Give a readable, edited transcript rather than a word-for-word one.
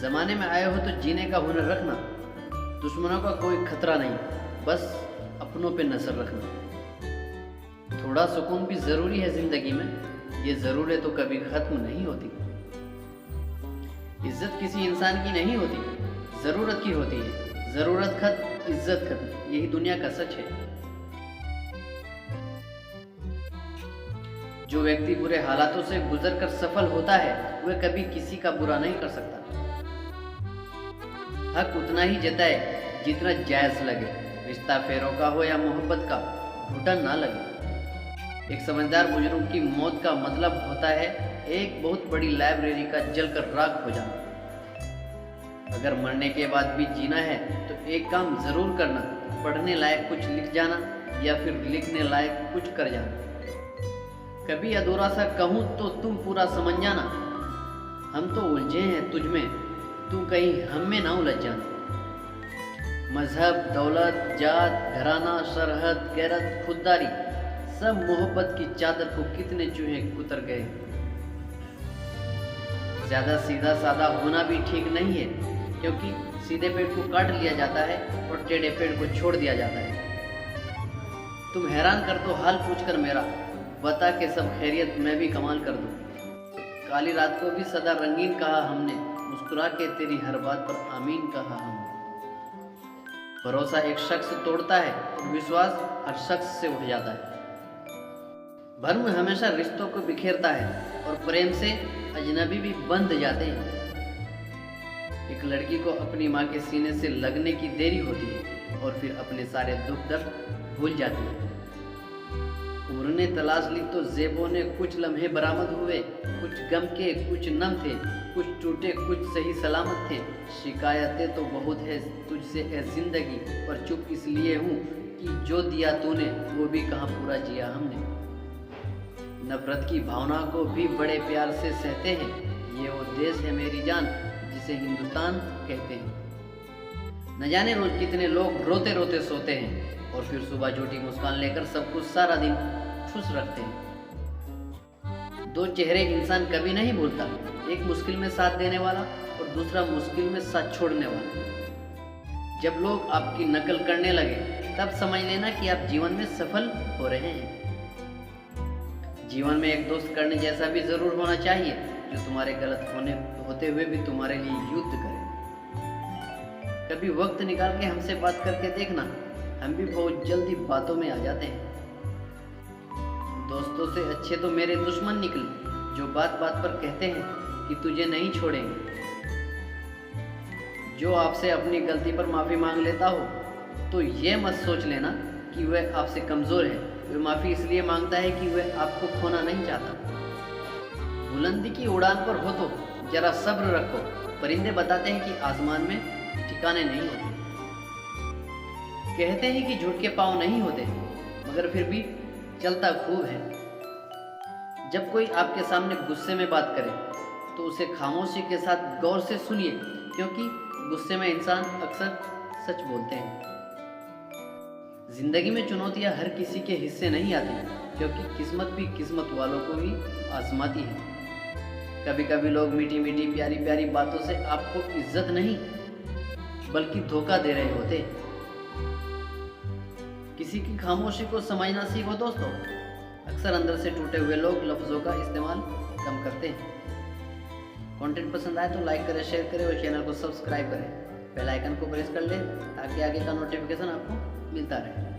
ज़माने में आए हो तो जीने का हुनर रखना, दुश्मनों का कोई खतरा नहीं, बस अपनों पे नजर रखना। थोड़ा सुकून भी ज़रूरी है ज़िंदगी में, ये ज़रूरत तो कभी ख़त्म नहीं होती। इज्जत किसी इंसान की नहीं होती, ज़रूरत की होती है। ज़रूरत खत्म, इज्जत खत्म, यही दुनिया का सच है। जो व्यक्ति बुरे हालातों से गुजर कर सफल होता है, वह कभी किसी का बुरा नहीं कर सकता। हक उतना ही जताए जितना जायज लगे, रिश्ता फेरों का हो या मोहब्बत का, घुटन ना लगे। एक समझदार बुजुर्ग की मौत का मतलब होता है एक बहुत बड़ी लाइब्रेरी का जलकर राख हो जाना। अगर मरने के बाद भी जीना है तो एक काम जरूर करना, पढ़ने लायक कुछ लिख जाना या फिर लिखने लायक कुछ कर जाना। कभी अधूरा सा कहूँ तो तुम पूरा समझ जाना। हम तो उलझे हैं तुझ में, तू कहीं हम में ना उलझ जाना। मजहब, दौलत, जात, घराना, सरहद, गैरत, खुददारी, सब मोहब्बत की चादर को कितने चूहे कुतर गए। ज्यादा सीधा साधा होना भी ठीक नहीं है, क्योंकि सीधे पेड़ को काट लिया जाता है और टेढ़े पेड़ को छोड़ दिया जाता है। तुम हैरान कर दो हाल पूछकर मेरा, बता के सब खैरियत मैं भी कमाल कर दूं। काली रात को भी सदा रंगीन कहा हमने, मुस्कुरा के तेरी हर बात पर आमीन कहा हमने। भरोसा एक शख्स तोड़ता है, विश्वास हर शख्स से उठ जाता है। भर्म हमेशा रिश्तों को बिखेरता है और प्रेम से अजनबी भी बंध जाते हैं। एक लड़की को अपनी माँ के सीने से लगने की देरी होती है और फिर अपने सारे दुख दर्द भूल जाती है। उम्र ने तलाश ली तो जेबों ने कुछ लम्हे बरामद हुए, कुछ गम के कुछ नम थे, कुछ टूटे कुछ सही सलामत थे। शिकायतें तो बहुत है तुझसे ए जिंदगी, पर चुप इसलिए हूँ कि जो दिया तूने वो भी कहाँ पूरा जिया हमने। नफरत की भावना को भी बड़े प्यार से सहते हैं, ये वो देश है मेरी जान जिसे हिंदुस्तान कहते हैं। न जाने रोज कितने लोग रोते रोते सोते हैं और फिर सुबह झूठी मुस्कान लेकर सब कुछ सारा दिन खुश रखते हैं। दो चेहरे इंसान कभी नहीं भूलता, एक मुश्किल में साथ देने वाला और दूसरा मुश्किल में साथ छोड़ने वाला। जब लोग आपकी नकल करने लगे तब समझ लेना कि आप जीवन में सफल हो रहे हैं। जीवन में एक दोस्त करने जैसा भी जरूर होना चाहिए, जो तुम्हारे गलत होते हुए भी तुम्हारे लिए युद्ध करे। कभी वक्त निकाल के हमसे बात करके देखना, हम भी बहुत जल्दी बातों में आ जाते हैं। दोस्तों से अच्छे तो मेरे दुश्मन निकले, जो बात बात पर कहते हैं कि तुझे नहीं छोड़ेंगे। जो आपसे अपनी गलती पर माफ़ी मांग लेता हो तो ये मत सोच लेना कि वह आपसे कमज़ोर है। वह माफ़ी इसलिए मांगता है कि वह आपको खोना नहीं चाहता। बुलंदी की उड़ान पर हो तो जरा सब्र रखो। परिंदे बताते हैं कि आसमान में ठिकाने नहीं होते। कहते हैं कि झूठ के पाँव नहीं होते, मगर फिर भी चलता खूब है। जब कोई आपके सामने गुस्से में बात करे तो उसे खामोशी के साथ गौर से सुनिए, क्योंकि गुस्से में इंसान अक्सर सच बोलते हैं। जिंदगी में चुनौतियां हर किसी के हिस्से नहीं आती, क्योंकि किस्मत भी किस्मत वालों को ही आजमाती है। कभी कभी लोग मीठी मीठी प्यारी प्यारी बातों से आपको इज्जत नहीं बल्कि धोखा दे रहे होते। किसी की खामोशी को समझना सीखो दोस्तों। अक्सर अंदर से टूटे हुए लोग लफ्जों का इस्तेमाल कम करते हैं। कंटेंट पसंद आए तो लाइक करें, शेयर करें और चैनल को सब्सक्राइब करें। बेल आइकन को प्रेस कर लें ताकि आगे का नोटिफिकेशन आपको मिलता रहे।